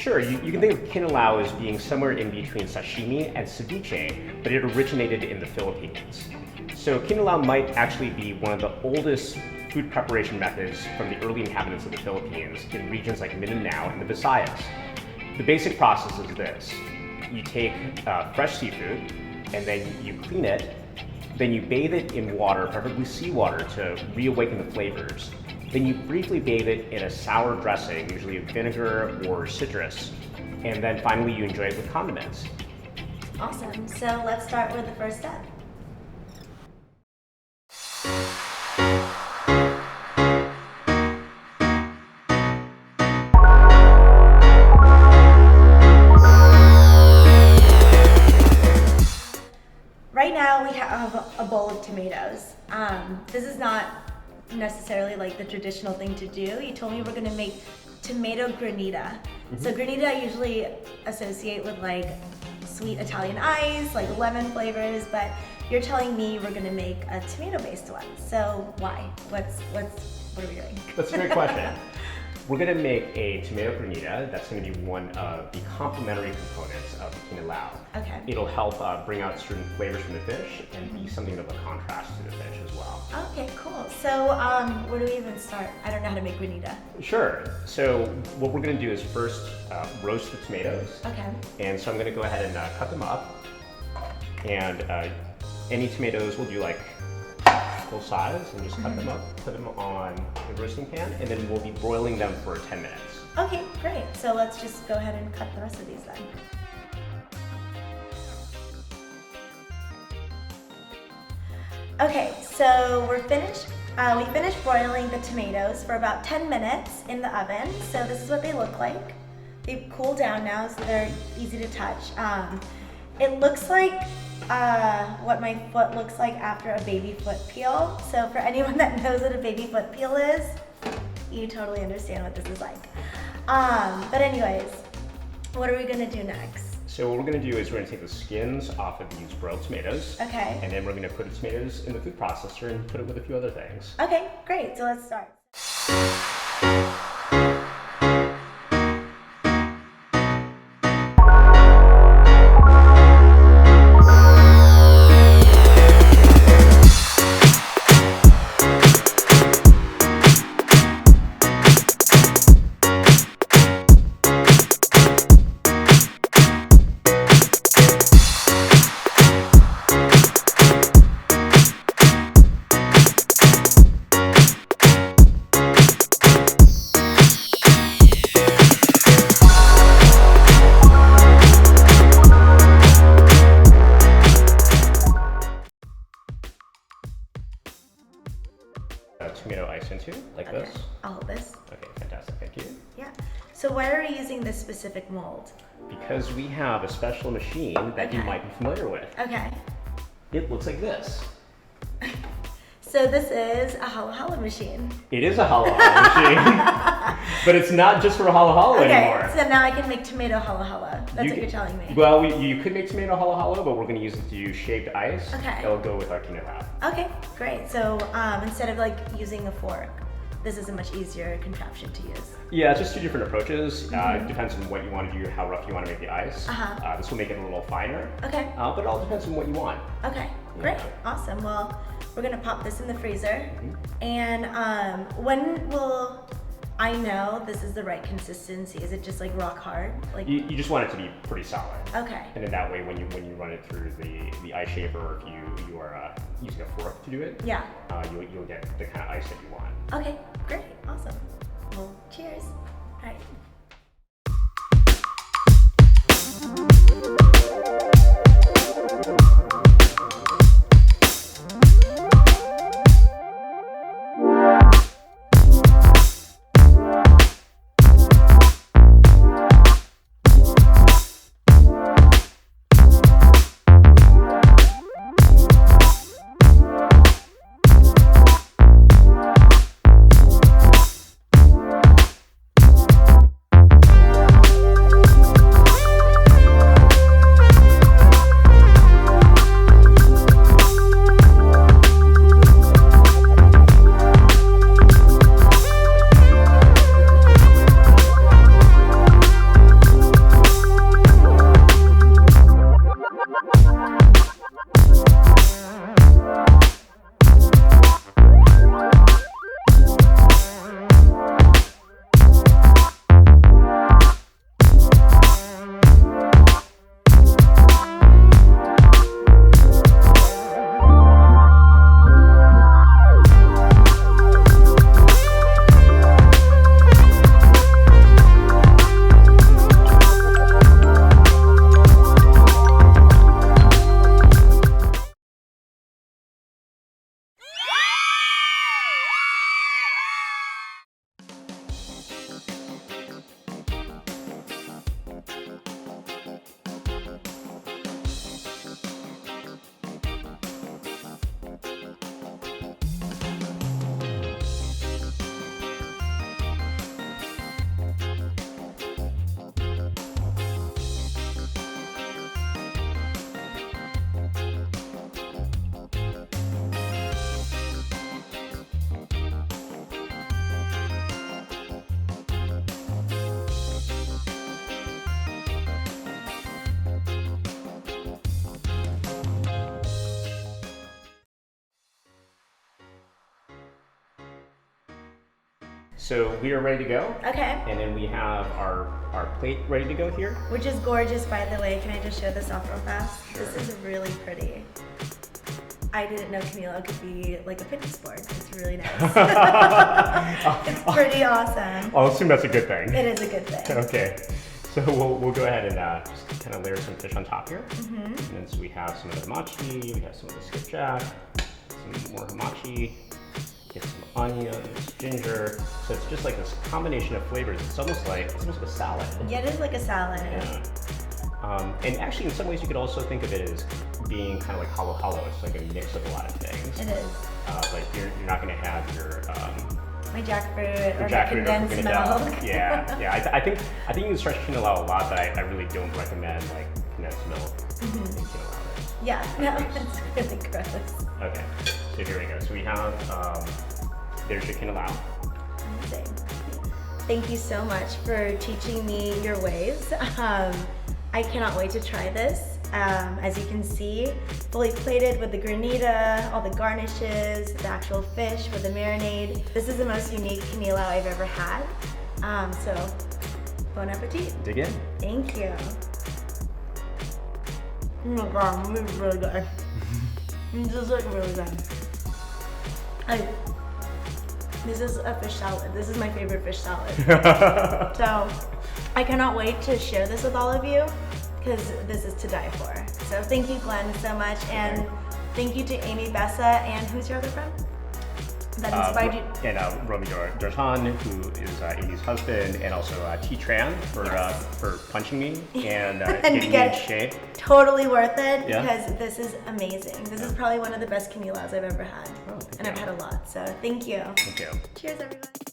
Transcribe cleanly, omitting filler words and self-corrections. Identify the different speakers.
Speaker 1: Sure, you can think of Kinilaw as being somewhere in between sashimi and ceviche, but it originated in the Philippines. So Kinilaw might actually be one of the oldest food preparation methods from the early inhabitants of the Philippines in regions like Mindanao and the Visayas. The basic process is this. You take fresh seafood, and then you clean it, then you bathe it in water, preferably seawater, to reawaken the flavors. Then you briefly bathe it in a sour dressing, usually vinegar or citrus, and then finally you enjoy it with condiments.
Speaker 2: Awesome. So let's start with the first step. Right now we have a bowl of tomatoes. This is not necessarily like the traditional thing to do. You told me we're gonna make tomato granita. Mm-hmm. So granita I usually associate with like sweet Italian ice, like lemon flavors, but you're telling me we're gonna make a tomato-based one. So why? What are we doing?
Speaker 1: That's a great question. We're gonna make a tomato granita. That's gonna be one of the complementary components of the Kinilaw.
Speaker 2: Okay.
Speaker 1: It'll help bring out certain flavors from the fish and be something of a contrast to the fish as well.
Speaker 2: Okay, cool. So where do we even start? I don't know how to make granita.
Speaker 1: Sure. So what we're gonna do is first roast the tomatoes.
Speaker 2: Okay.
Speaker 1: And so I'm gonna go ahead and cut them up. And any tomatoes we'll do like full size and just cut them up, put them on the roasting pan, and then we'll be broiling them for 10 minutes.
Speaker 2: Okay, great. So let's just go ahead and cut the rest of these then. Okay, so we're finished. We finished broiling the tomatoes for about 10 minutes in the oven. So this is what they look like. They've cooled down now, so they're easy to touch. It looks like what my foot looks like after a baby foot peel. So for anyone that knows what a baby foot peel is, you totally understand what this is like. But anyways, what are we gonna do next?
Speaker 1: So what we're gonna do is we're gonna take the skins off of these broiled tomatoes.
Speaker 2: Okay.
Speaker 1: And then we're gonna put the tomatoes in the food processor and put it with a few other things.
Speaker 2: Okay, great, so let's start.
Speaker 1: Tomato ice into, like this.
Speaker 2: I'll hold this.
Speaker 1: Okay, fantastic, thank you.
Speaker 2: Yeah. So why are we using this specific mold?
Speaker 1: Because we have a special machine that you might be familiar with.
Speaker 2: Okay.
Speaker 1: It looks like this.
Speaker 2: So this is a hala hala machine.
Speaker 1: It is a hala hala machine, but it's not just for hala hala anymore.
Speaker 2: Okay, so now I can make tomato hala hala. That's what you're telling me.
Speaker 1: Well, you could make tomato hala hala, but we're going to use it to use shaved ice.
Speaker 2: Okay.
Speaker 1: It'll go with our Kinilaw.
Speaker 2: Okay, great. So instead of like using a fork, this is a much easier contraption to use.
Speaker 1: Yeah, it's just two different approaches. It depends on what you want to do, how rough you want to make the ice. This will make it a little finer.
Speaker 2: Okay.
Speaker 1: But it all depends on what you want.
Speaker 2: Okay, great, awesome. Well, we're gonna pop this in the freezer. And when will I know this is the right consistency? Is it just like rock hard? Like
Speaker 1: you just want it to be pretty solid.
Speaker 2: Okay.
Speaker 1: And then that way, when you run it through the ice shaper, or if you are using a fork to do it,
Speaker 2: yeah,
Speaker 1: you'll get the kind of ice that you want.
Speaker 2: Okay, great, awesome. Well, cheers. All right.
Speaker 1: So we are ready to go.
Speaker 2: Okay.
Speaker 1: And then we have our plate ready to go here.
Speaker 2: Which is gorgeous, by the way. Can I just show this off real fast?
Speaker 1: Sure.
Speaker 2: This is really pretty. I didn't know Kinilaw could be like a fitness board. It's really nice. It's pretty awesome.
Speaker 1: I'll assume that's a good thing.
Speaker 2: It is a good thing.
Speaker 1: Okay. So we'll go ahead and just kind of layer some fish on top here.
Speaker 2: Mm-hmm.
Speaker 1: And then so we have some of the hamachi, we have some of the skipjack, some more hamachi, get some onions, ginger. So it's just like this combination of flavors. It's almost like a salad.
Speaker 2: Yeah, it is like a salad.
Speaker 1: Yeah. And actually, in some ways, you could also think of it as being kind of like halo halo. It's like a mix of a lot of things.
Speaker 2: It is.
Speaker 1: Like you're not going to have your
Speaker 2: My jackfruit or
Speaker 1: jackfruit
Speaker 2: condensed milk.
Speaker 1: Yeah. I think you can stretch Kinilaw a lot, but I really don't recommend like condensed milk in Kinilaw.
Speaker 2: Yeah, no, it's really gross.
Speaker 1: Okay, so here we go. So we have there's your Kinilaw.
Speaker 2: Amazing. Thank you so much for teaching me your ways. I cannot wait to try this. As you can see, fully plated with the granita, all the garnishes, the actual fish with the marinade. This is the most unique Kinilaw I've ever had. So, bon appetit.
Speaker 1: Dig in.
Speaker 2: Thank you. Oh my god, this is really good. This is like really good. This is a fish salad. This is my favorite fish salad. So, I cannot wait to share this with all of you because this is to die for. So thank you, Glenn, so much, and thank you to Amy Besa, and who's your other friend that inspired you?
Speaker 1: And Romy Dorota, who is Amy's husband, and also T-Tran for punching me and getting me in shape.
Speaker 2: Totally worth it because this is amazing. This is probably one of the best Kinilaws I've ever had, and I've had a lot. So thank you.
Speaker 1: Thank you.
Speaker 2: Cheers, everybody.